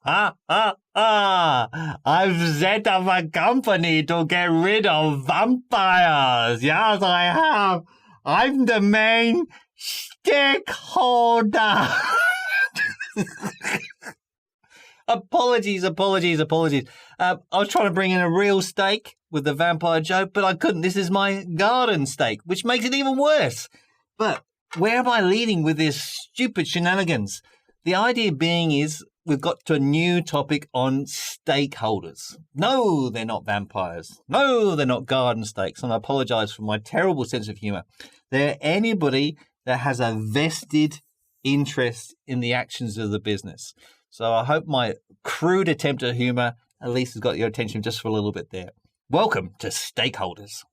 I've set up a company to get rid of vampires. Yes, I have. I'm the main stakeholder. Apologies. I was trying to bring in a real steak with the vampire joke, but I couldn't. This is my garden steak, which makes it even worse. But where am I leading with this stupid shenanigans? The idea being is we've got to a new topic on stakeholders. No, they're not vampires. No, they're not garden steaks. And I apologize for my terrible sense of humor. They're anybody that has a vested interest in the actions of the business. So I hope my crude attempt at humor at least has got your attention just for a little bit there. Welcome to stakeholders.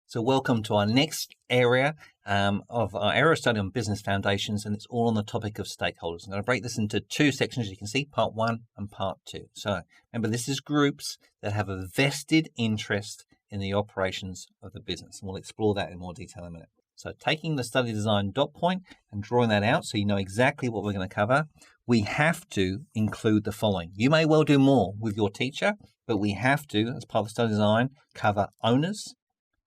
So welcome to our next area of our area study on business foundations, and it's all on the topic of stakeholders. I'm going to break this into two sections, as you can see, part 1 and part 2. So remember, this is groups that have a vested interest in the operations of the business. And we'll explore that in more detail in a minute. So taking the study design dot point and drawing that out so you know exactly what we're going to cover, we have to include the following. You may well do more with your teacher, but we have to, as part of the study design, cover owners,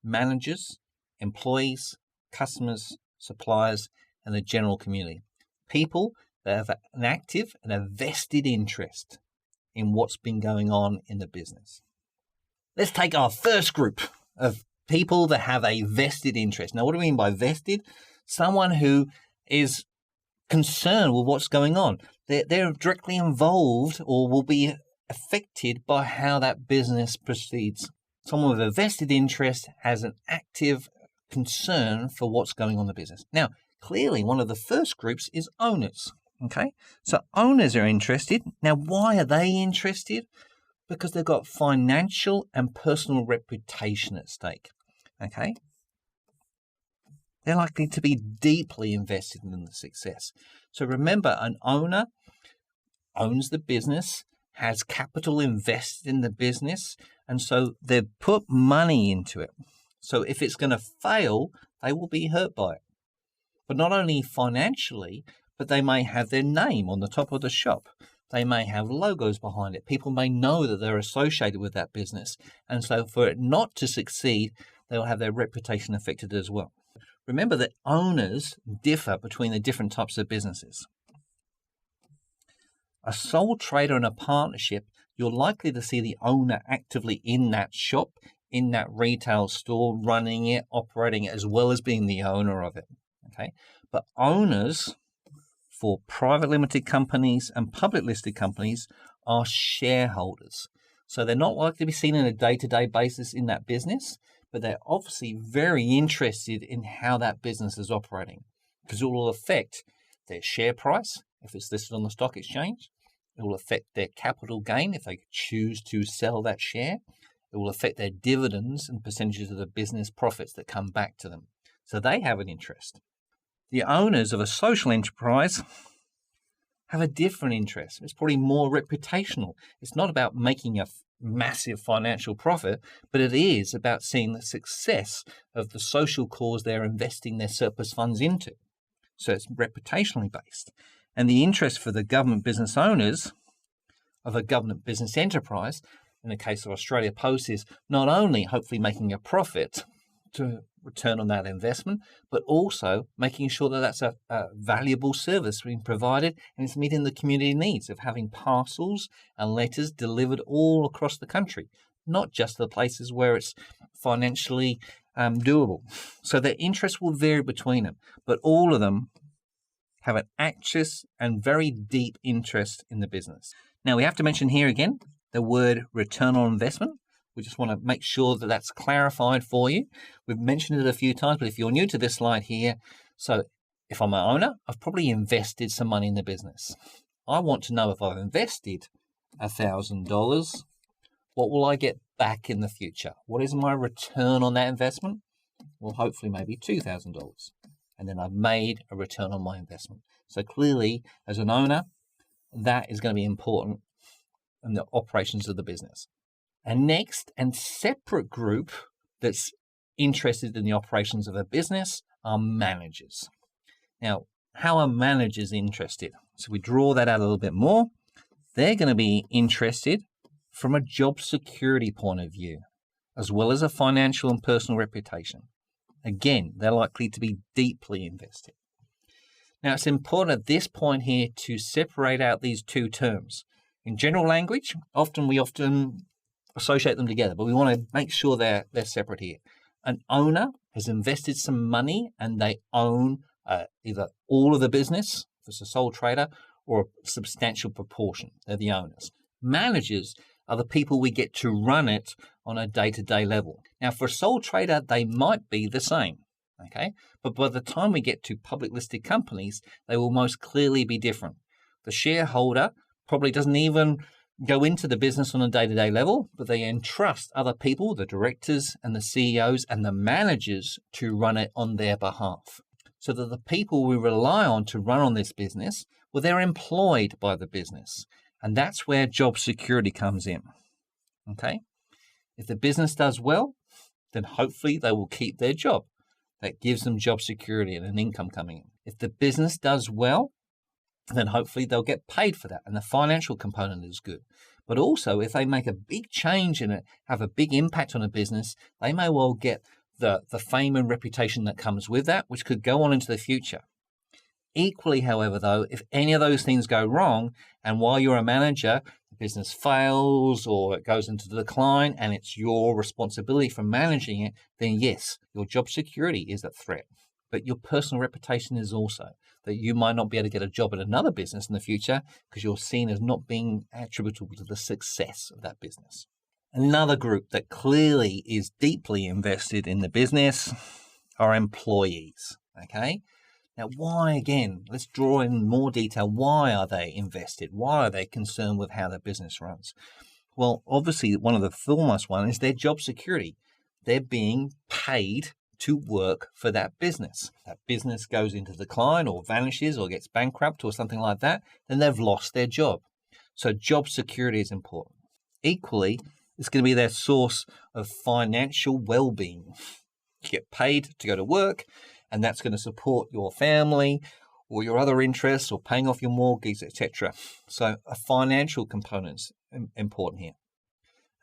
managers, employees, customers, suppliers, and the general community. People that have an active and a vested interest in what's been going on in the business. Let's take our first group of people that have a vested interest. Now, what do we mean by vested? Someone who is concerned with what's going on. They're directly involved or will be affected by how that business proceeds. Someone with a vested interest has an active concern for what's going on in the business. Now, clearly, one of the first groups is owners. Okay, so owners are interested. Now, why are they interested? Because they've got financial and personal reputation at stake. Okay, they're likely to be deeply invested in the success. So remember, an owner owns the business, has capital invested in the business, and so they've put money into it. So if it's going to fail, they will be hurt by it. But not only financially, but they may have their name on the top of the shop. They may have logos behind it. People may know that they're associated with that business. And so for it not to succeed, they'll have their reputation affected as well. Remember that owners differ between the different types of businesses. A sole trader in a partnership, you're likely to see the owner actively in that shop, in that retail store, running it, operating it, as well as being the owner of it. Okay, but owners for private limited companies and public listed companies are shareholders. So they're not likely to be seen on a day-to-day basis in that business, but they're obviously very interested in how that business is operating because it will affect their share price if it's listed on the stock exchange. It will affect their capital gain if they choose to sell that share. It will affect their dividends and percentages of the business profits that come back to them. So they have an interest. The owners of a social enterprise have a different interest. It's probably more reputational. It's not about making a massive financial profit, but it is about seeing the success of the social cause they're investing their surplus funds into. So it's reputationally based. And the interest for the government business owners of a government business enterprise, in the case of Australia Post, is not only hopefully making a profit to return on that investment, but also making sure that that's a valuable service being provided and it's meeting the community needs of having parcels and letters delivered all across the country, not just the places where it's financially doable. So their interests will vary between them, but all of them have an active and very deep interest in the business. Now, we have to mention here again the word return on investment. We just want to make sure that that's clarified for you. We've mentioned it a few times, but if you're new to this slide here, so if I'm an owner, I've probably invested some money in the business. I want to know if I've invested $1,000, what will I get back in the future? What is my return on that investment? Well, hopefully maybe $2,000. And then I've made a return on my investment. So clearly, as an owner, that is going to be important in the operations of the business. A next and separate group that's interested in the operations of a business are managers. Now, how are managers interested? So we draw that out a little bit more. They're going to be interested from a job security point of view, as well as a financial and personal reputation. Again, they're likely to be deeply invested. Now, it's important at this point here to separate out these two terms. In general language, we often associate them together, but we want to make sure they're separate here. An owner has invested some money and they own either all of the business, if it's a sole trader, or a substantial proportion. They're the owners. Managers are the people we get to run it on a day-to-day level. Now, for a sole trader, they might be the same, okay? But by the time we get to public listed companies, they will most clearly be different. The shareholder probably doesn't even go into the business on a day-to-day level, but they entrust other people, the directors and the CEOs and the managers, to run it on their behalf. So that the people we rely on to run on this business, well, they're employed by the business. And that's where job security comes in, okay? If the business does well, then hopefully they will keep their job. That gives them job security and an income coming in. If the business does well, then hopefully they'll get paid for that, and the financial component is good. But also, if they make a big change in it, have a big impact on a business, they may well get the fame and reputation that comes with that, which could go on into the future. Equally, however, though, if any of those things go wrong, and while you're a manager, the business fails or it goes into decline, and it's your responsibility for managing it, then yes, your job security is at threat. But your personal reputation is also, that you might not be able to get a job at another business in the future because you're seen as not being attributable to the success of that business. Another group that clearly is deeply invested in the business are employees, okay? Now, why, again, let's draw in more detail. Why are they invested? Why are they concerned with how their business runs? Well, obviously, one of the foremost one is their job security. They're being paid to work for that business. That business goes into decline or vanishes or gets bankrupt or something like that, then they've lost their job. So job security is important. Equally, it's going to be their source of financial well-being. You get paid to go to work, and that's going to support your family or your other interests or paying off your mortgage, etc. So a financial component is important here.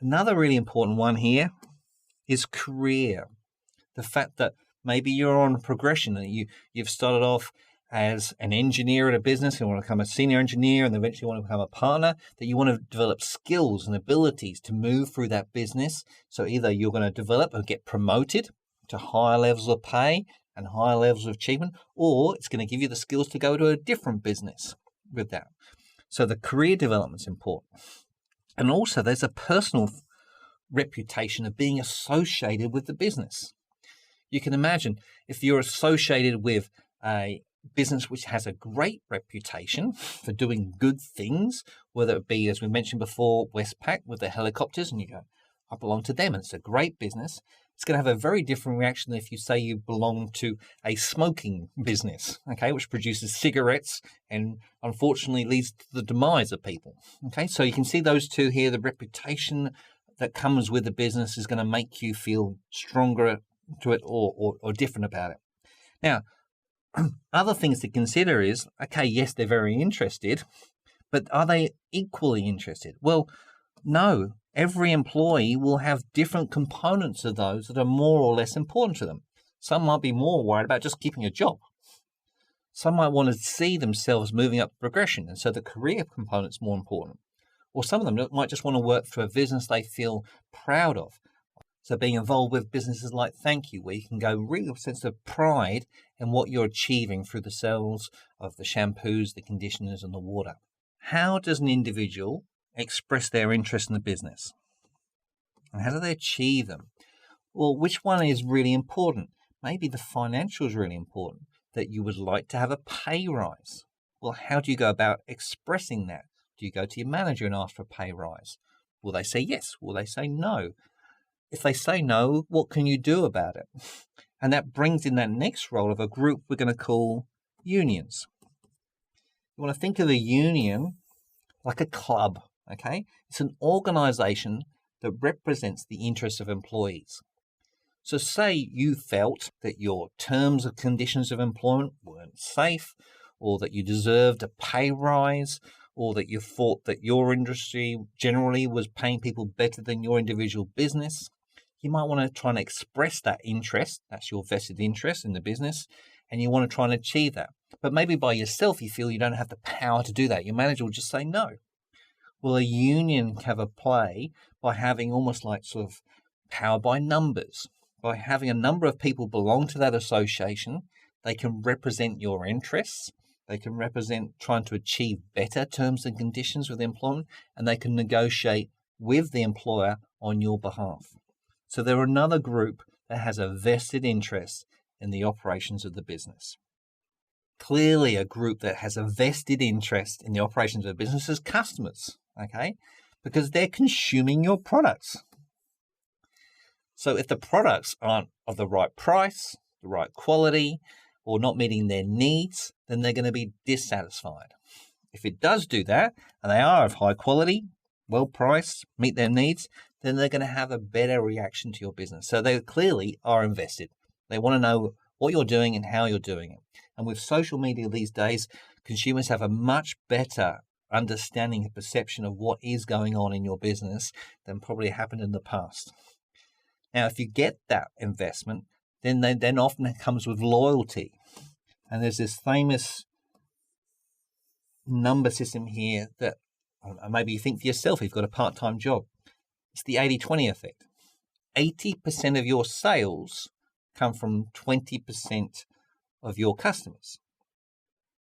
Another really important one here is career. The fact that maybe you're on a progression and you've started off as an engineer at a business, you want to become a senior engineer and eventually want to become a partner, that you want to develop skills and abilities to move through that business. So either you're going to develop or get promoted to higher levels of pay and higher levels of achievement, or it's going to give you the skills to go to a different business with that. So the career development is important. And also there's a personal reputation of being associated with the business. You can imagine if you're associated with a business which has a great reputation for doing good things, whether it be, as we mentioned before, Westpac with the helicopters, and you go, I belong to them, and it's a great business. It's going to have a very different reaction than if you say you belong to a smoking business, okay, which produces cigarettes and unfortunately leads to the demise of people. Okay, so you can see those two here. The reputation that comes with the business is going to make you feel stronger to it or different about it. Now, other things to consider is, okay, yes, they're very interested, but are they equally interested? Well, no. Every employee will have different components of those that are more or less important to them. Some might be more worried about just keeping a job. Some might want to see themselves moving up the progression, and so the career component's more important. Or some of them might just want to work for a business they feel proud of. So being involved with businesses like Thank You, where you can go real sense of pride in what you're achieving through the sales of the shampoos, the conditioners, and the water. How does an individual express their interest in the business? And how do they achieve them? Well, which one is really important? Maybe the financial is really important, that you would like to have a pay rise. Well, how do you go about expressing that? Do you go to your manager and ask for a pay rise? Will they say yes? Will they say no? If they say no, what can you do about it? And that brings in that next role of a group we're going to call unions. You want to think of a union like a club, okay? It's an organization that represents the interests of employees. So say you felt that your terms and conditions of employment weren't safe, or that you deserved a pay rise, or that you thought that your industry generally was paying people better than your individual business, you might want to try and express that interest. That's your vested interest in the business, and you want to try and achieve that. But maybe by yourself, you feel you don't have the power to do that. Your manager will just say no. Well, a union can have a play by having almost like sort of power by numbers. By having a number of people belong to that association, they can represent your interests. They can represent trying to achieve better terms and conditions with employment, and they can negotiate with the employer on your behalf. So they're another group that has a vested interest in the operations of the business. Clearly, a group that has a vested interest in the operations of the business is customers, okay? Because they're consuming your products. So if the products aren't of the right price, the right quality, or not meeting their needs, then they're going to be dissatisfied. If it does do that, and they are of high quality, well priced, meet their needs, then they're going to have a better reaction to your business. So they clearly are invested. They want to know what you're doing and how you're doing it. And with social media these days, consumers have a much better understanding and perception of what is going on in your business than probably happened in the past. Now, if you get that investment, then often it comes with loyalty. And there's this famous number system here that maybe you think for yourself, you've got a part-time job. It's the 80-20 effect. 80% of your sales come from 20% of your customers.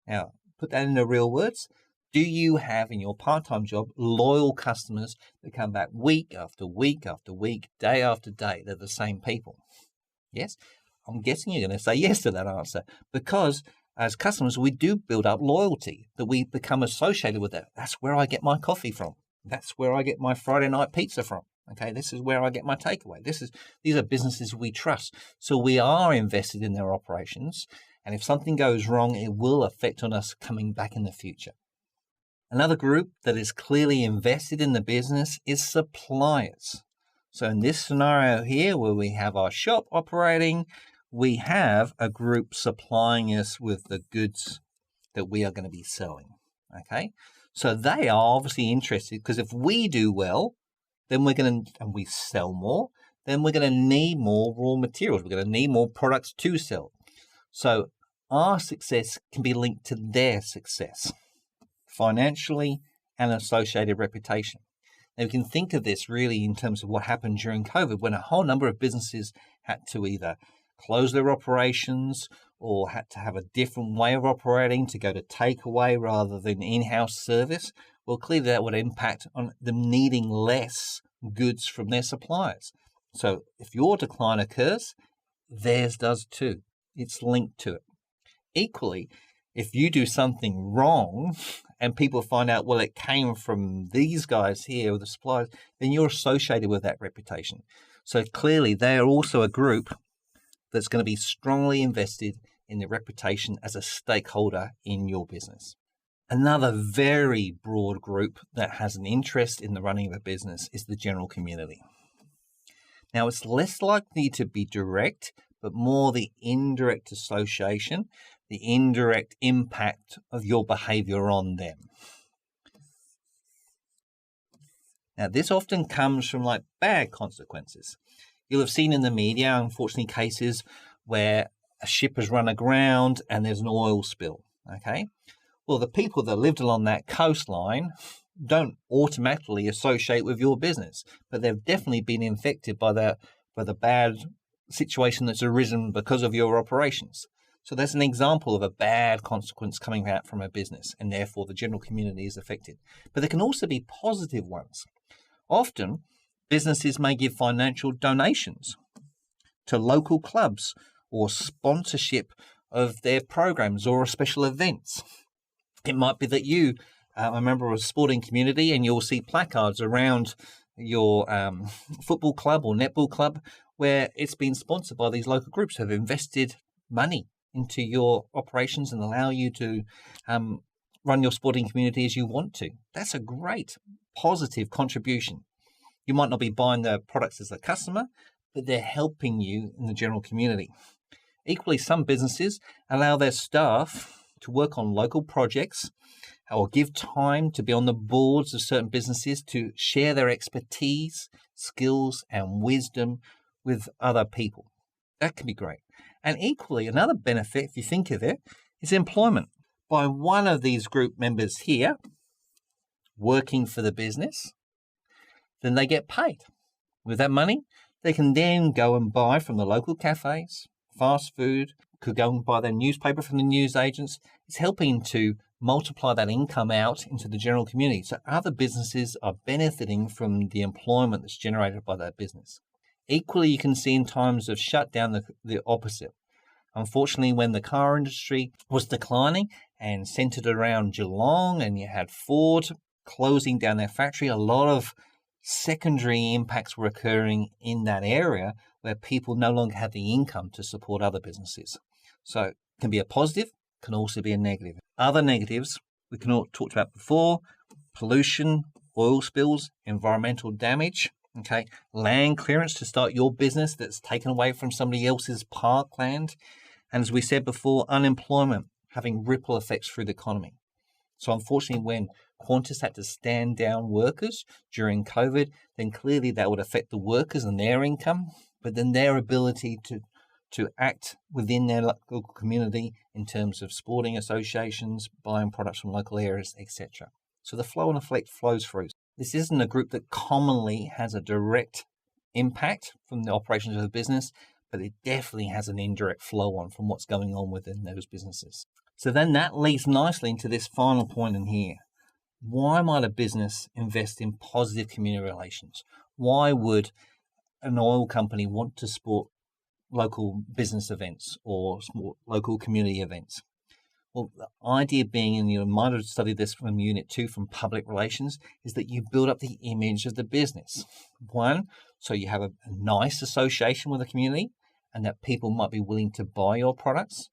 Now, put that into real words. Do you have in your part-time job loyal customers that come back week after week after week, day after day? They're the same people. Yes? I'm guessing you're going to say yes to that answer, because as customers, we do build up loyalty, that we become associated with that. That's where I get my coffee from. That's where I get my Friday night pizza from. Okay, this is where I get my takeaway. These are businesses we trust. So we are invested in their operations. And if something goes wrong, it will affect on us coming back in the future. Another group that is clearly invested in the business is suppliers. So in this scenario here, where we have our shop operating, we have a group supplying us with the goods that we are going to be selling. Okay, so they are obviously interested, because if we do well, then we're going to, and we sell more, then we're going to need more raw materials. We're going to need more products to sell. So our success can be linked to their success, financially and associated reputation. Now, we can think of this really in terms of what happened during COVID, when a whole number of businesses had to either close their operations or had to have a different way of operating, to go to takeaway rather than in-house service. Well, clearly that would impact on them needing less goods from their suppliers. So if your decline occurs, theirs does too. It's linked to it. Equally, if you do something wrong and people find out, well, it came from these guys here, or the suppliers, then you're associated with that reputation. So clearly they are also a group that's going to be strongly invested in the reputation as a stakeholder in your business. Another very broad group that has an interest in the running of a business is the general community. Now, it's less likely to be direct, but more the indirect association, the indirect impact of your behavior on them. Now, this often comes from like bad consequences. You'll have seen in the media, unfortunately, cases where a ship has run aground and there's an oil spill, okay? Well, the people that lived along that coastline don't automatically associate with your business, but they've definitely been infected by the bad situation that's arisen because of your operations. So that's an example of a bad consequence coming out from a business, and therefore the general community is affected. But there can also be positive ones. Often, businesses may give financial donations to local clubs or sponsorship of their programs or special events. It might be that you are a member of a sporting community and you'll see placards around your football club or netball club where it's been sponsored by these local groups who have invested money into your operations and allow you to run your sporting community as you want to. That's a great positive contribution. You might not be buying the products as a customer, but they're helping you in the general community. Equally, some businesses allow their staff to work on local projects or give time to be on the boards of certain businesses to share their expertise, skills, and wisdom with other people. That can be great. And equally, another benefit, if you think of it, is employment. By one of these group members here working for the business, then they get paid. With that money, they can then go and buy from the local cafes, fast food, could go and buy their newspaper from the news agents. It's helping to multiply that income out into the general community. So other businesses are benefiting from the employment that's generated by that business. Equally, you can see in times of shutdown the opposite. Unfortunately, when the car industry was declining and centered around Geelong, and you had Ford closing down their factory, a lot of secondary impacts were occurring in that area where people no longer had the income to support other businesses. So it can be a positive, can also be a negative. Other negatives we can all talked about before: pollution, oil spills, environmental damage, land clearance to start your business that's taken away from somebody else's parkland. And as we said before, unemployment having ripple effects through the economy. So unfortunately, when Qantas had to stand down workers during COVID, then clearly that would affect the workers and their income, but then their ability to act within their local community in terms of sporting associations, buying products from local areas, etc. So the flow and effect flows through. This isn't a group that commonly has a direct impact from the operations of the business, but it definitely has an indirect flow on from what's going on within those businesses. So then that leads nicely into this final point in here. Why might a business invest in positive community relations? Why would an oil company want to support local business events or local community events? Well, the idea being, and you might have studied this from Unit 2 from public relations, is that you build up the image of the business. One, so you have a nice association with the community and that people might be willing to buy your products,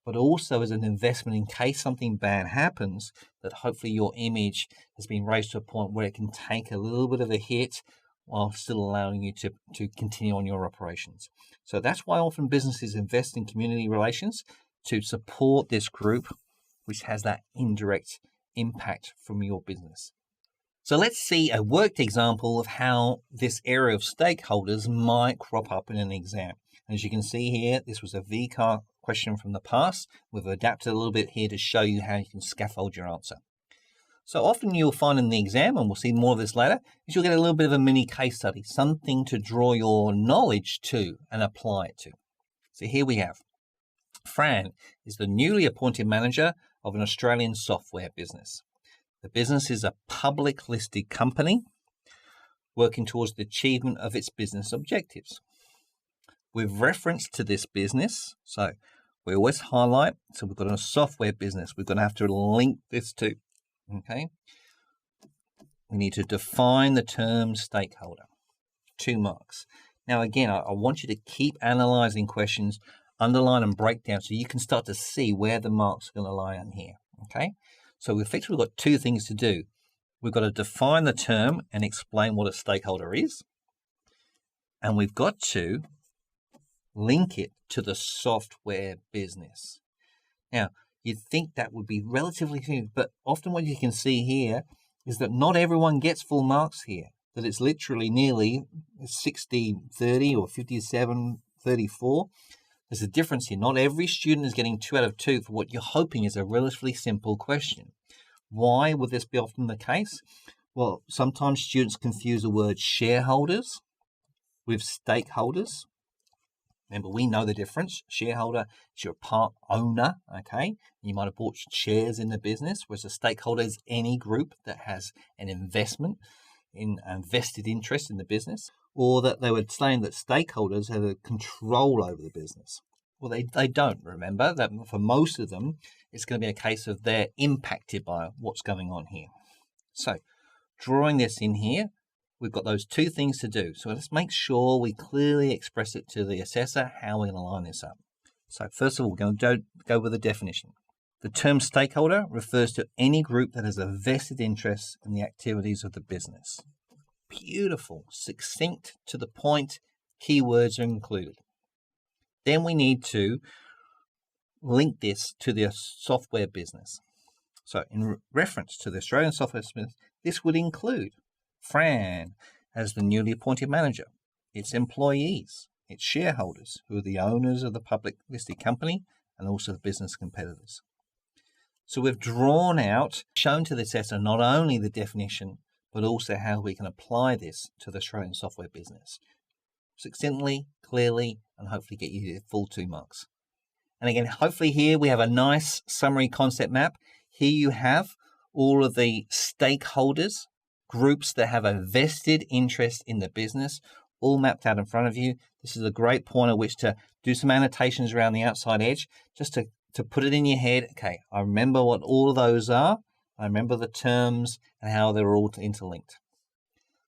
but also as an investment in case something bad happens, that hopefully your image has been raised to a point where it can take a little bit of a hit while still allowing you to continue on your operations. So that's why often businesses invest in community relations, to support this group, which has that indirect impact from your business. So let's see a worked example of how this area of stakeholders might crop up in an exam. As you can see here, this was a VCAR question from the past. We've adapted a little bit here to show you how you can scaffold your answer. So often you'll find in the exam, and we'll see more of this later, is you'll get a little bit of a mini case study, something to draw your knowledge to and apply it to. So here we have Fran is the newly appointed manager of an Australian software business. The business is a public listed company working towards the achievement of its business objectives. With reference to this business, so we always highlight, so we've got a software business, we're going to have to link this to, okay? We need to define the term stakeholder. 2 marks. Now again, I want you to keep analyzing questions, underline and break down so you can start to see where the marks are going to lie on here, okay? So we've effectively got 2 things to do. We've got to define the term and explain what a stakeholder is, and we've got to link it to the software business. Now, you'd think that would be relatively easy, but often what you can see here is that not everyone gets full marks here, that it's literally nearly 60-30 or 57-34. There's a difference here. Not every student is getting 2 out of 2 for what you're hoping is a relatively simple question. Why would this be often the case? Well, sometimes students confuse the word shareholders with stakeholders. Remember, we know the difference. Shareholder is your part owner, okay? You might have bought shares in the business, whereas a stakeholder is any group that has an investment in a vested interest in the business, or that they were saying that stakeholders have a control over the business. Well, they don't. Remember that for most of them, it's going to be a case of they're impacted by what's going on here. So drawing this in here, we've got those 2 things to do. So let's make sure we clearly express it to the assessor how we're going to line this up. So first of all, we're going to go with the definition. The term stakeholder refers to any group that has a vested interest in the activities of the business. Beautiful, succinct, to the point, keywords are included. Then we need to link this to the software business. So in reference to the Australian Software Business, this would include Fran as the newly appointed manager, its employees, its shareholders, who are the owners of the public listed company, and also the business competitors. So we've drawn out, shown to the assessor not only the definition, but also how we can apply this to the Australian software business. Succinctly, clearly, and hopefully get you the full 2 marks. And again, hopefully here we have a nice summary concept map. Here you have all of the stakeholders, groups that have a vested interest in the business, all mapped out in front of you. This is a great point at which to do some annotations around the outside edge, just to put it in your head. Okay, I remember what all of those are. I remember the terms and how they're all interlinked.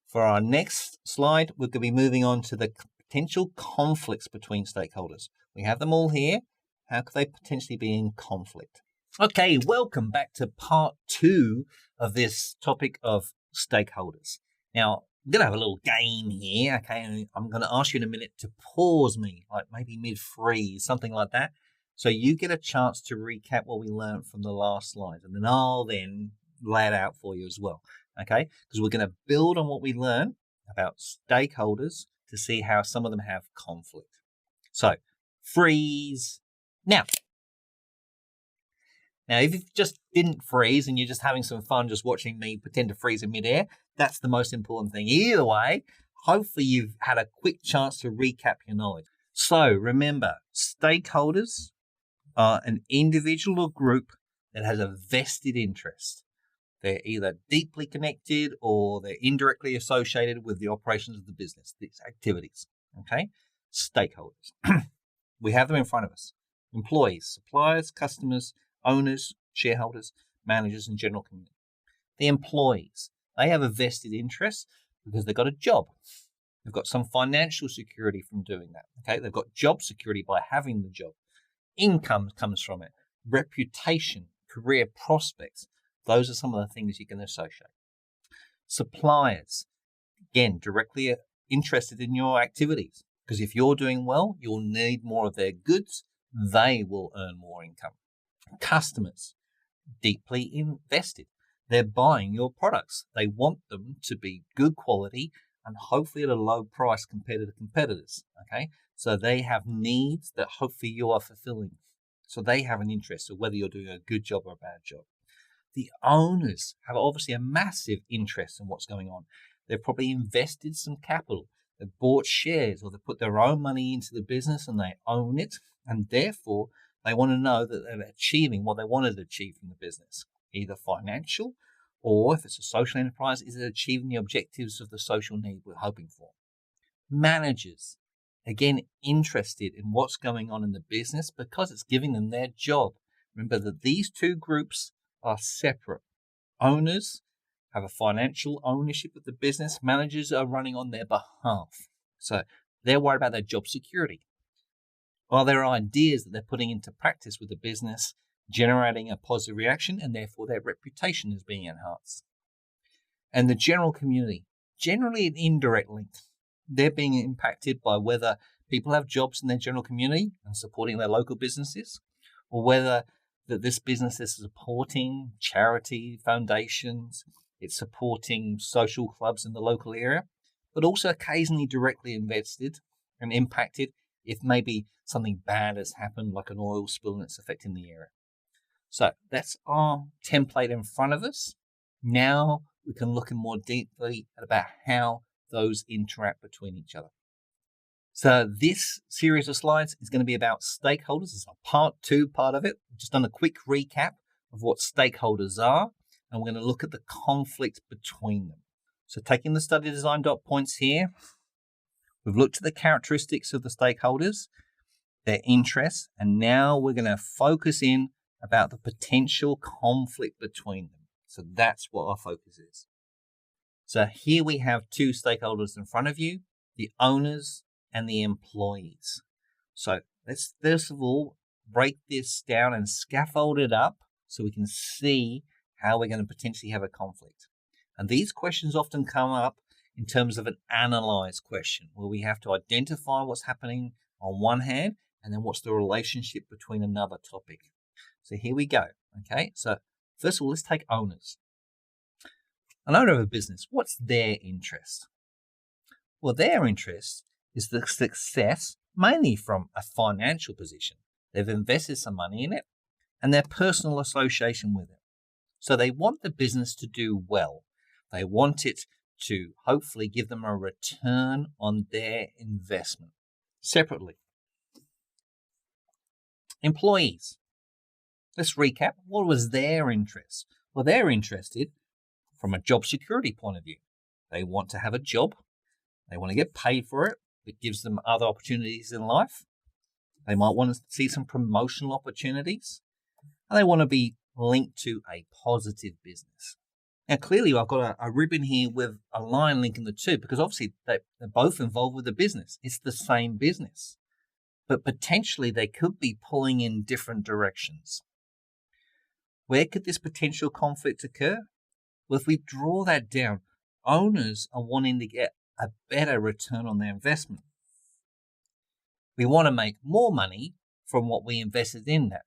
For our next slide, we're going to be moving on to the potential conflicts between stakeholders. We have them all here. How could they potentially be in conflict? Okay, welcome back to part 2 of this topic of stakeholders. Now, I'm going to have a little game here, okay? And I'm going to ask you in a minute to pause me, like maybe mid-freeze, something like that. So you get a chance to recap what we learned from the last slide, and then I'll then lay it out for you as well, okay? Because we're going to build on what we learned about stakeholders to see how some of them have conflict. So, freeze now. Now, if you just didn't freeze and you're just having some fun just watching me pretend to freeze in midair, that's the most important thing. Either way, hopefully you've had a quick chance to recap your knowledge. So remember, stakeholders are an individual or group that has a vested interest. They're either deeply connected or they're indirectly associated with the operations of the business, these activities. Okay? Stakeholders. We have them in front of us. Employees, suppliers, customers, owners, shareholders, managers, and general community. The employees, they have a vested interest because they've got a job. They've got some financial security from doing that. Okay, they've got job security by having the job. Income comes from it. Reputation, career prospects. Those are some of the things you can associate. Suppliers, again, directly interested in your activities because if you're doing well, you'll need more of their goods. They will earn more income. Customers, deeply invested. They're buying your products. They want them to be good quality and hopefully at a low price compared to the competitors. Okay, so they have needs that hopefully you are fulfilling. So they have an interest of whether you're doing a good job or a bad job. The owners have obviously a massive interest in what's going on. They've probably invested some capital. They've bought shares or they've put their own money into the business and they own it. And therefore, they want to know that they're achieving what they wanted to achieve from the business, either financial or if it's a social enterprise, is it achieving the objectives of the social need we're hoping for? Managers, again, interested in what's going on in the business because it's giving them their job. Remember that these two groups are separate. Owners have a financial ownership of the business. Managers are running on their behalf. So they're worried about their job security. While there are ideas that they're putting into practice with the business, generating a positive reaction, and therefore their reputation is being enhanced. And the general community, generally an indirect link. They're being impacted by whether people have jobs in their general community and supporting their local businesses, or whether that this business is supporting charity foundations, it's supporting social clubs in the local area, but also occasionally directly invested and impacted if maybe something bad has happened, like an oil spill and it's affecting the area. So that's our template in front of us. Now we can look in more deeply at about how those interact between each other. So this series of slides is going to be about stakeholders. It's a part 2 part of it. We've just done a quick recap of what stakeholders are, and we're going to look at the conflict between them. So taking the study design dot points here, we've looked at the characteristics of the stakeholders, their interests, and now we're going to focus in about the potential conflict between them. So that's what our focus is. So here we have 2 stakeholders in front of you, the owners and the employees. So let's first of all break this down and scaffold it up so we can see how we're going to potentially have a conflict. And these questions often come up in terms of an analyze question, where we have to identify what's happening on one hand, and then what's the relationship between another topic. So here we go. Okay, so First of all, let's take owners. An owner of a business, what's their interest? Well, their interest is the success mainly from a financial position. They've invested some money in it and their personal association with it. So they want the business to do well. They want it to hopefully give them a return on their investment. Separately, employees. Let's recap. What was their interest? Well, they're interested from a job security point of view. They want to have a job. They want to get paid for it. It gives them other opportunities in life. They might want to see some promotional opportunities. And they want to be linked to a positive business. Now, clearly, I've got a ribbon here with a line linking the two because obviously they're both involved with the business. It's the same business. But potentially they could be pulling in different directions. Where could this potential conflict occur? Well, if we draw that down, owners are wanting to get a better return on their investment. We want to make more money from what we invested in that.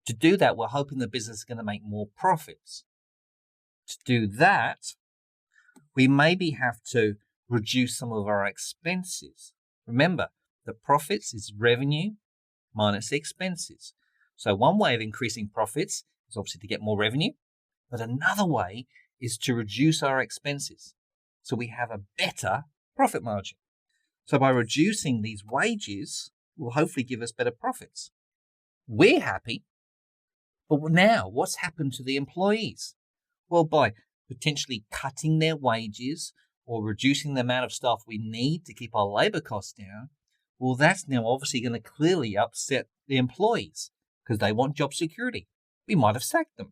To do that, we're hoping the business is going to make more profits. To do that, we maybe have to reduce some of our expenses. Remember, the profits is revenue minus the expenses. So one way of increasing profits is obviously to get more revenue, but another way is to reduce our expenses so we have a better profit margin. So by reducing these wages, will hopefully give us better profits. We're happy, but now what's happened to the employees? Well, by potentially cutting their wages or reducing the amount of staff we need to keep our labor costs down, well, that's now obviously going to clearly upset the employees because they want job security. We might have sacked them.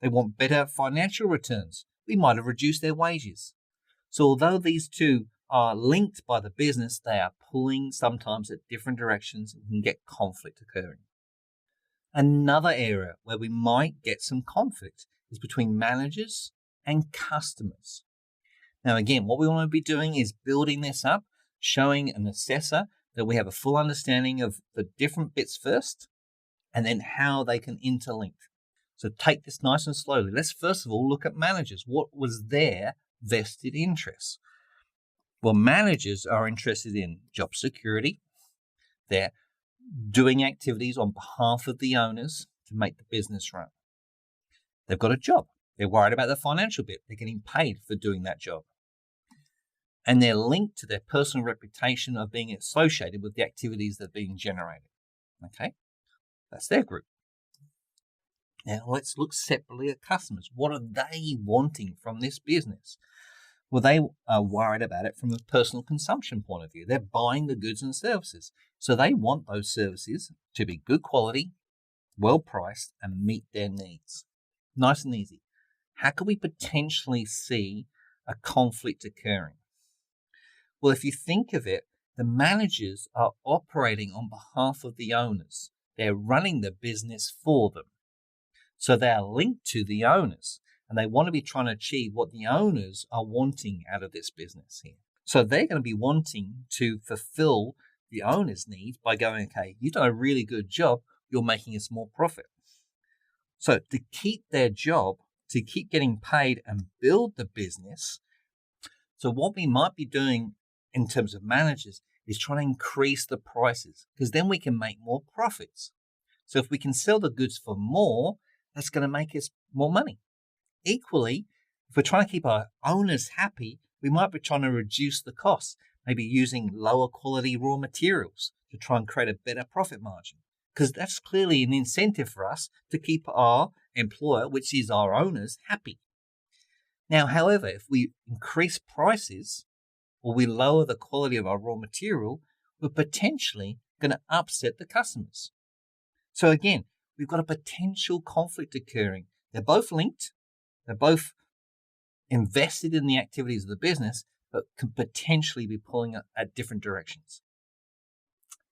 They want better financial returns. We might have reduced their wages. So although these two are linked by the business, they are pulling sometimes at different directions and can get conflict occurring. Another area where we might get some conflict is between managers and customers. Now, again, what we want to be doing is building this up, showing an assessor that we have a full understanding of the different bits first, and then how they can interlink. So take this nice and slowly. Let's first of all look at managers. What was their vested interest? Well, managers are interested in job security. They're doing activities on behalf of the owners to make the business run. They've got a job. They're worried about the financial bit. They're getting paid for doing that job. And they're linked to their personal reputation of being associated with the activities that are being generated. Okay? That's their group. Now, let's look separately at customers. What are they wanting from this business? Well, they are worried about it from a personal consumption point of view. They're buying the goods and services. So they want those services to be good quality, well priced, and meet their needs. Nice and easy. How can we potentially see a conflict occurring? Well, if you think of it, the managers are operating on behalf of the owners. They're running the business for them. So they are linked to the owners, and they want to be trying to achieve what the owners are wanting out of this business here. So they're going to be wanting to fulfill the owner's needs by going, okay, you've done a really good job, you're making us more profit. So to keep their job, to keep getting paid and build the business, so what we might be doing in terms of managers is trying to increase the prices because then we can make more profits. So if we can sell the goods for more, that's going to make us more money. Equally, if we're trying to keep our owners happy, we might be trying to reduce the costs, maybe using lower quality raw materials to try and create a better profit margin. Because that's clearly an incentive for us to keep our employer, which is our owners, happy. Now, however, if we increase prices or we lower the quality of our raw material, we're potentially going to upset the customers. So again, we've got a potential conflict occurring. They're both linked. They're both invested in the activities of the business, but can potentially be pulling at different directions.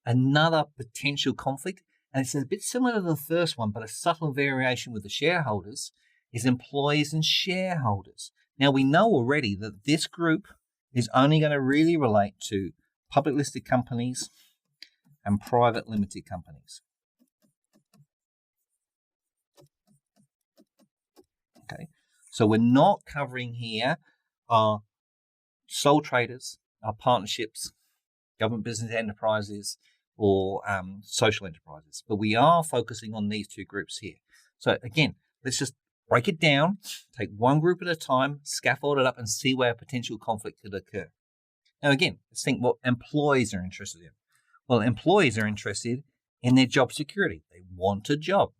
Another potential conflict, and it's a bit similar to the first one, but a subtle variation with the shareholders, is employees and shareholders. Now, we know already that this group is only going to really relate to public listed companies and private limited companies. So we're not covering here our sole traders, our partnerships, government business enterprises, or social enterprises. But we are focusing on these two groups here. So again, let's just break it down, take one group at a time, scaffold it up, and see where potential conflict could occur. Now again, let's think what employees are interested in. Well, employees are interested in their job security. They want a job.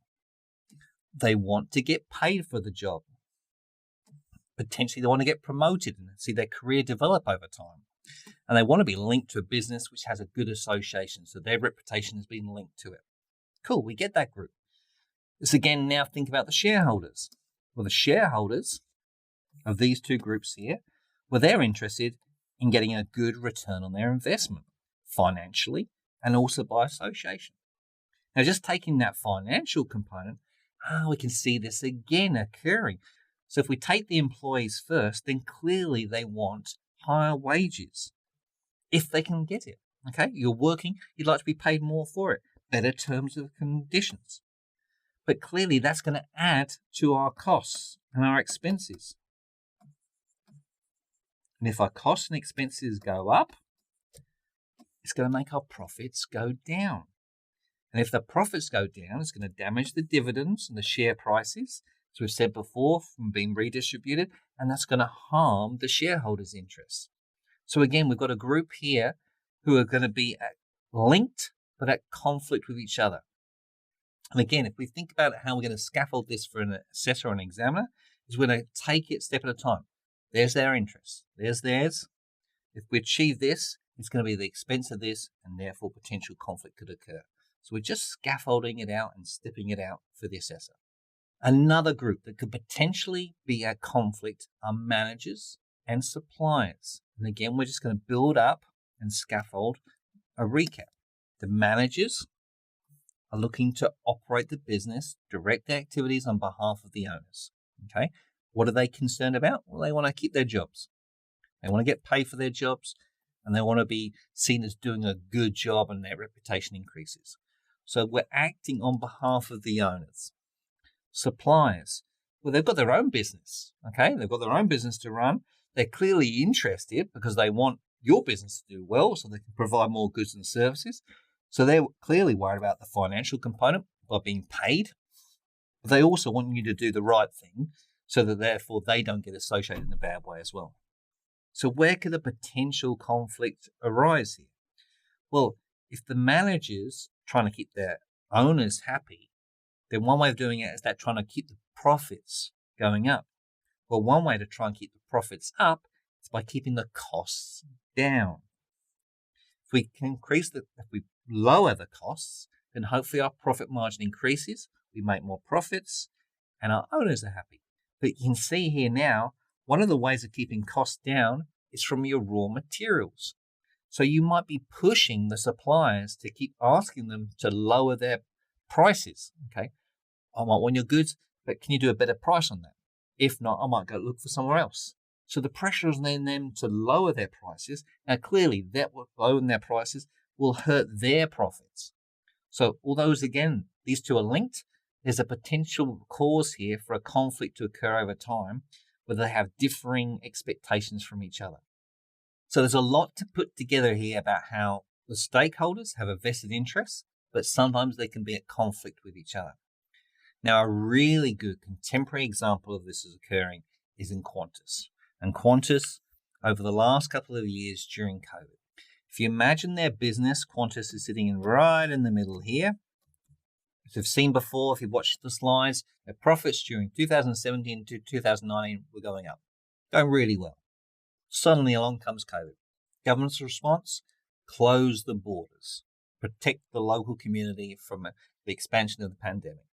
They want to get paid for the job. Potentially they want to get promoted and see their career develop over time. And they want to be linked to a business which has a good association, so their reputation has been linked to it. Cool, we get that group. Let's again now think about the shareholders. Well, the shareholders of these two groups here, well, they're interested in getting a good return on their investment, financially and also by association. Now, just taking that financial component, we can see this again occurring. So if we take the employees first, then clearly they want higher wages if they can get it. Okay, you're working, you'd like to be paid more for it, better terms of conditions. But clearly that's going to add to our costs and our expenses. And if our costs and expenses go up, it's going to make our profits go down. And if the profits go down, it's going to damage the dividends and the share prices, as we've said before, from being redistributed, and that's going to harm the shareholders' interests. So again, we've got a group here who are going to be linked, but at conflict with each other. And again, if we think about how we're going to scaffold this for an assessor or an examiner, is we're going to take it step at a time. There's their interest. There's theirs. If we achieve this, it's going to be the expense of this, and therefore potential conflict could occur. So we're just scaffolding it out and stepping it out for the assessor. Another group that could potentially be at conflict are managers and suppliers. And again, we're just going to build up and scaffold a recap. The managers are looking to operate the business, direct the activities on behalf of the owners. Okay, what are they concerned about? Well, they want to keep their jobs. They want to get paid for their jobs, and they want to be seen as doing a good job, and their reputation increases. So we're acting on behalf of the owners. Suppliers, well, they've got their own business. Okay, they've got their own business to run. They're clearly interested because they want your business to do well so they can provide more goods and services. So they're clearly worried about the financial component by being paid. But they also want you to do the right thing so that therefore they don't get associated in a bad way as well. So where could a potential conflict arise here? Well, if the manager's trying to keep their owners happy, then one way of doing it is that trying to keep the profits going up. Well, one way to try and keep the profits up is by keeping the costs down. If we lower the costs, then hopefully our profit margin increases, we make more profits, and our owners are happy. But you can see here now, one of the ways of keeping costs down is from your raw materials. So you might be pushing the suppliers to keep asking them to lower their prices. Okay, I might want your goods, but can you do a better price on that? If not, I might go look for somewhere else. So the pressure is on them to lower their prices. Now, clearly, that will lowering their prices will hurt their profits. So although, again, these two are linked, there's a potential cause here for a conflict to occur over time where they have differing expectations from each other. So there's a lot to put together here about how the stakeholders have a vested interest, but sometimes they can be at conflict with each other. Now, a really good contemporary example of this is occurring is in Qantas. And Qantas, over the last couple of years during COVID, if you imagine their business, Qantas is sitting right in the middle here. As you've seen before, if you've watched the slides, their profits during 2017 to 2019 were going up, going really well. Suddenly along comes COVID. Government's response, close the borders, protect the local community from the expansion of the pandemic.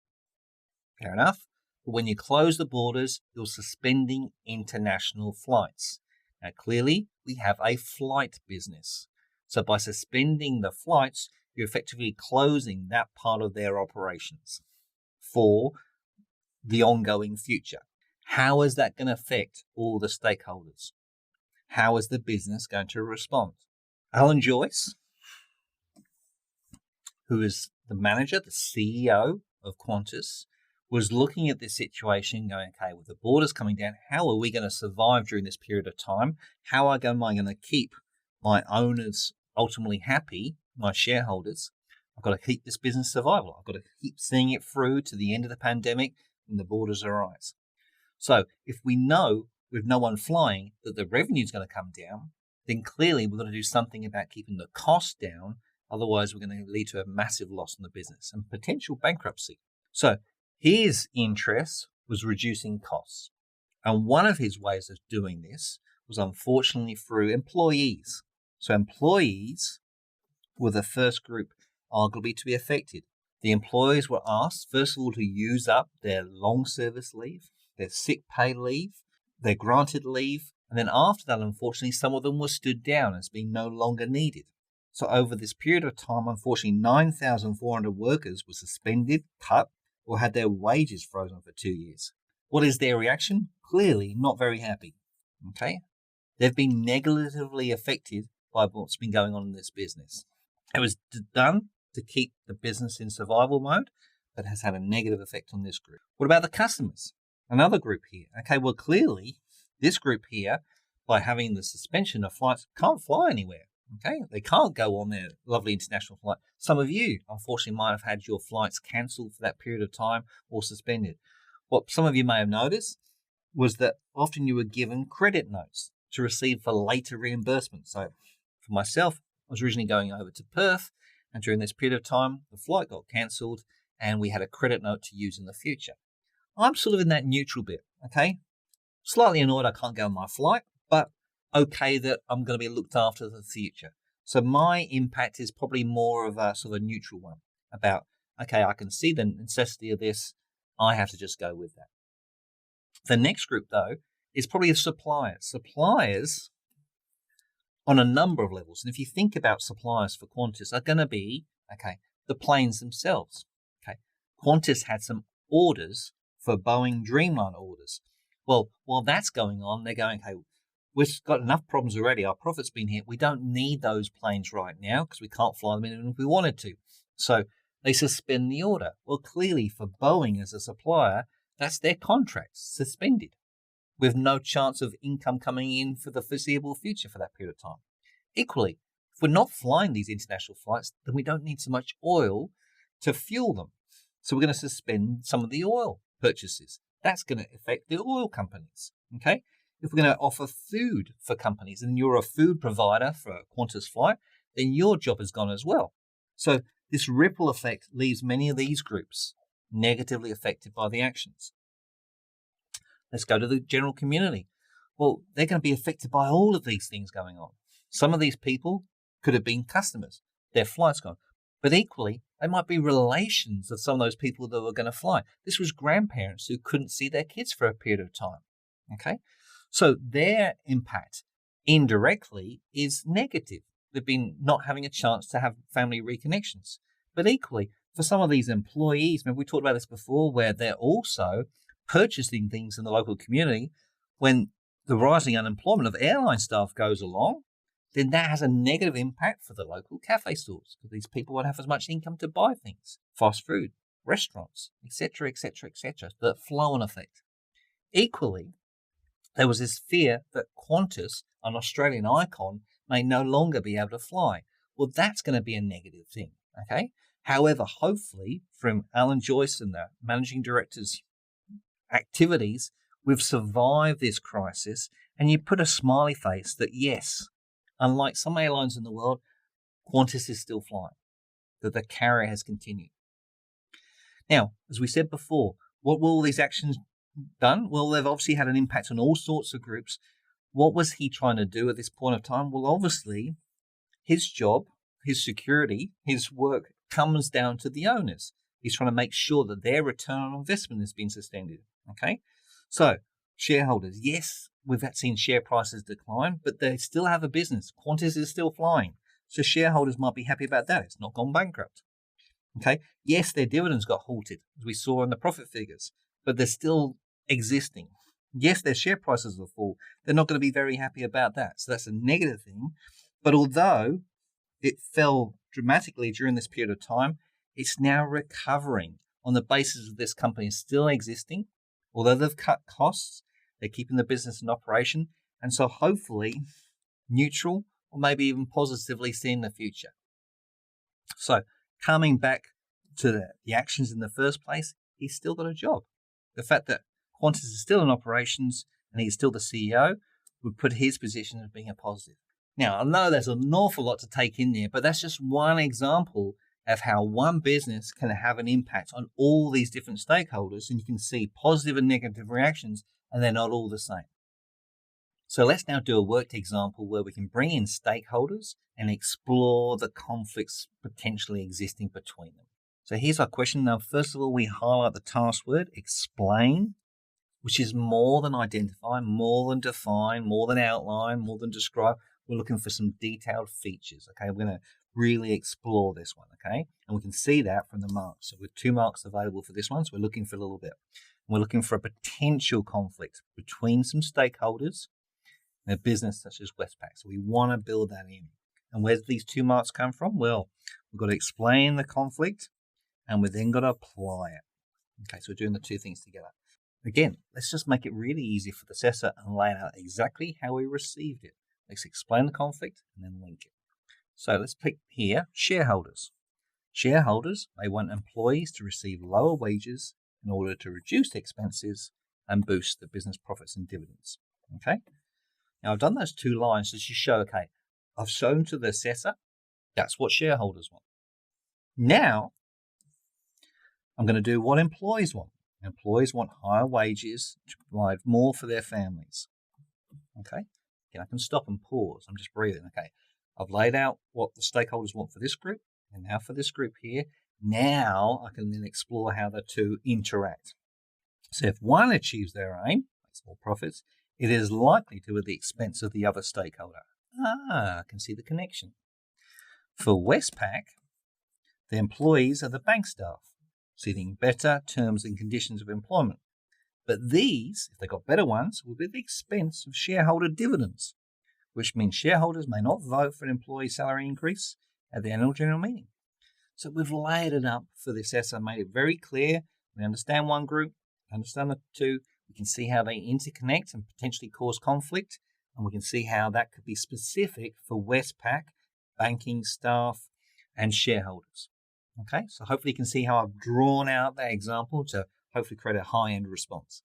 Fair enough. But when you close the borders, you're suspending international flights. Now, clearly, we have a flight business. So by suspending the flights, you're effectively closing that part of their operations for the ongoing future. How is that going to affect all the stakeholders? How is the business going to respond? Alan Joyce, who is the manager, the CEO of Qantas, was looking at this situation going, okay, with the borders coming down, how are we going to survive during this period of time? How am I going to keep my owners ultimately happy, my shareholders? I've got to keep this business survival. I've got to keep seeing it through to the end of the pandemic when the borders arise. So if we know with no one flying that the revenue is going to come down, then clearly we've got to do something about keeping the cost down. Otherwise, we're going to lead to a massive loss in the business and potential bankruptcy. So his interest was reducing costs. And one of his ways of doing this was unfortunately through employees. So employees were the first group arguably to be affected. The employees were asked, first of all, to use up their long service leave, their sick pay leave, their granted leave, and then after that, unfortunately, some of them were stood down as being no longer needed. So over this period of time, unfortunately, 9,400 workers were suspended, cut, or had their wages frozen for 2 years. What is their reaction? Clearly not very happy. Okay? They've been negatively affected by what's been going on in this business. It was done to keep the business in survival mode, but has had a negative effect on this group. What about the customers? Another group here. Okay, well, clearly, this group here, by having the suspension of flights, can't fly anywhere. Okay, they can't go on their lovely international flight. Some of you, unfortunately, might have had your flights cancelled for that period of time or suspended. What some of you may have noticed was that often you were given credit notes to receive for later reimbursement. So for myself, I was originally going over to Perth, and during this period of time, the flight got cancelled and we had a credit note to use in the future. I'm sort of in that neutral bit, okay? Slightly annoyed I can't go on my flight, but okay that I'm going to be looked after in the future. So my impact is probably more of a sort of a neutral one about, okay, I can see the necessity of this. I have to just go with that. The next group, though, is probably the suppliers. Suppliers on a number of levels. And if you think about suppliers for Qantas are going to be, okay, the planes themselves. Okay, Qantas had some orders for Boeing Dreamliner orders. Well, while that's going on, they're going, okay, we've got enough problems already. Our profit's been hit. We don't need those planes right now because we can't fly them even if we wanted to. So they suspend the order. Well, clearly for Boeing as a supplier, that's their contract suspended with no chance of income coming in for the foreseeable future for that period of time. Equally, if we're not flying these international flights, then we don't need so much oil to fuel them. So we're going to suspend some of the oil purchases. That's going to affect the oil companies, okay? If we're going to offer food for companies and you're a food provider for a Qantas flight, then your job is gone as well. So this ripple effect leaves many of these groups negatively affected by the actions. Let's go to the general community. Well, they're going to be affected by all of these things going on. Some of these people could have been customers. Their flight's gone. But equally, they might be relations of some of those people that were going to fly. This was grandparents who couldn't see their kids for a period of time. Okay? So their impact indirectly is negative. They've been not having a chance to have family reconnections. But equally, for some of these employees, remember we talked about this before, where they're also purchasing things in the local community. When the rising unemployment of airline staff goes along, then that has a negative impact for the local cafe stores because these people won't have as much income to buy things, fast food, restaurants, etc., etc., etc. The flow-on effect. Equally, there was this fear that Qantas, an Australian icon, may no longer be able to fly. Well, that's going to be a negative thing, okay? However, hopefully, from Alan Joyce and the managing director's activities, we've survived this crisis, and you put a smiley face that, yes, unlike some airlines in the world, Qantas is still flying, that the carrier has continued. Now, as we said before, what were all these actions done? Well, they've obviously had an impact on all sorts of groups. What was he trying to do at this point of time? Well, obviously, his job, his security, his work comes down to the owners. He's trying to make sure that their return on investment has been sustained. Okay? So, shareholders, yes, we've seen share prices decline, but they still have a business. Qantas is still flying. So shareholders might be happy about that. It's not gone bankrupt. Okay? Yes, their dividends got halted, as we saw in the profit figures, but they're still existing. Yes, their share prices will fall. They're not going to be very happy about that. So that's a negative thing. But although it fell dramatically during this period of time, it's now recovering on the basis of this company still existing. Although they've cut costs, they're keeping the business in operation, and so hopefully neutral or maybe even positively seeing the future. So coming back to the actions in the first place, he's still got a job. The fact that Qantas is still in operations and he's still the CEO would put his position as being a positive. Now, I know there's an awful lot to take in there, but that's just one example of how one business can have an impact on all these different stakeholders, and you can see positive and negative reactions, and they're not all the same. So let's now do a worked example where we can bring in stakeholders and explore the conflicts potentially existing between them. So here's our question. Now, first of all, we highlight the task word, explain, which is more than identify, more than define, more than outline, more than describe. We're looking for some detailed features, okay? We're going to really explore this one, okay? And we can see that from the marks. So with 2 marks available for this one, so we're looking for a little bit. We're looking for a potential conflict between some stakeholders in a business such as Westpac. So we want to build that in. And where do these 2 marks come from? Well, we've got to explain the conflict, and we've then got to apply it. Okay, so we're doing the 2 things together. Again, let's just make it really easy for the assessor and lay out exactly how we received it. Let's explain the conflict and then link it. So let's pick here shareholders. Shareholders may want employees to receive lower wages in order to reduce expenses and boost the business profits and dividends. Okay. Now I've done those 2 lines to show, okay, I've shown to the assessor that's what shareholders want. Now I'm going to do what employees want. Employees want higher wages to provide more for their families. Okay. Again, I can stop and pause. I'm just breathing. Okay. I've laid out what the stakeholders want for this group, and now for this group here. Now I can then explore how the 2 interact. So if one achieves their aim, makes more profits, it is likely to at the expense of the other stakeholder. I can see the connection. For Westpac, the employees are the bank staff, seeking better terms and conditions of employment. But these, if they got better ones, will be at the expense of shareholder dividends, which means shareholders may not vote for an employee salary increase at the annual general meeting. So we've laid it up for the assessor, made it very clear. We understand one group, understand the 2. We can see how they interconnect and potentially cause conflict. And we can see how that could be specific for Westpac, banking staff, and shareholders. Okay, so hopefully you can see how I've drawn out that example to hopefully create a high-end response.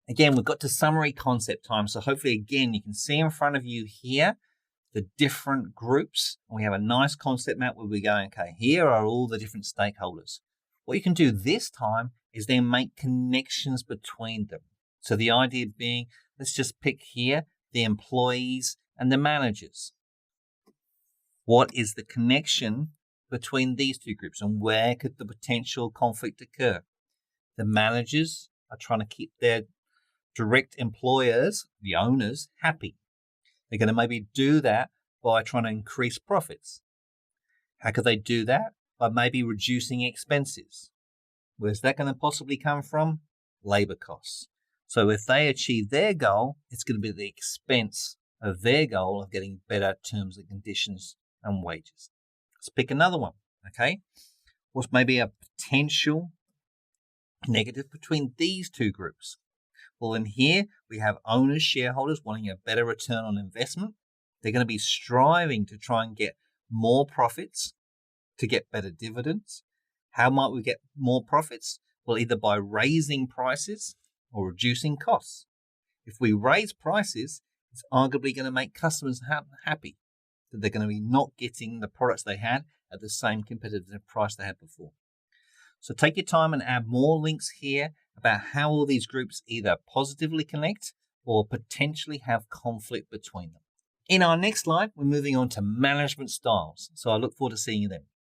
Again, we've got to summary concept time. So hopefully, again, you can see in front of you here the different groups. And we have a nice concept map where we're going, okay, here are all the different stakeholders. What you can do this time is then make connections between them. So the idea being, let's just pick here the employees and the managers. What is the connection between these 2 groups, and where could the potential conflict occur? The managers are trying to keep their direct employers, the owners, happy. They're going to maybe do that by trying to increase profits. How could they do that? By maybe reducing expenses. Where's that going to possibly come from? Labor costs. So if they achieve their goal, it's going to be at the expense of their goal of getting better terms and conditions and wages. Let's pick another one, okay? What's maybe a potential negative between these 2 groups? Well, in here, we have owners, shareholders wanting a better return on investment. They're going to be striving to try and get more profits to get better dividends. How might we get more profits? Well, either by raising prices or reducing costs. If we raise prices, it's arguably going to make customers happy that they're going to be not getting the products they had at the same competitive price they had before. So take your time and add more links here about how all these groups either positively connect or potentially have conflict between them. In our next slide, we're moving on to management styles. So I look forward to seeing you then.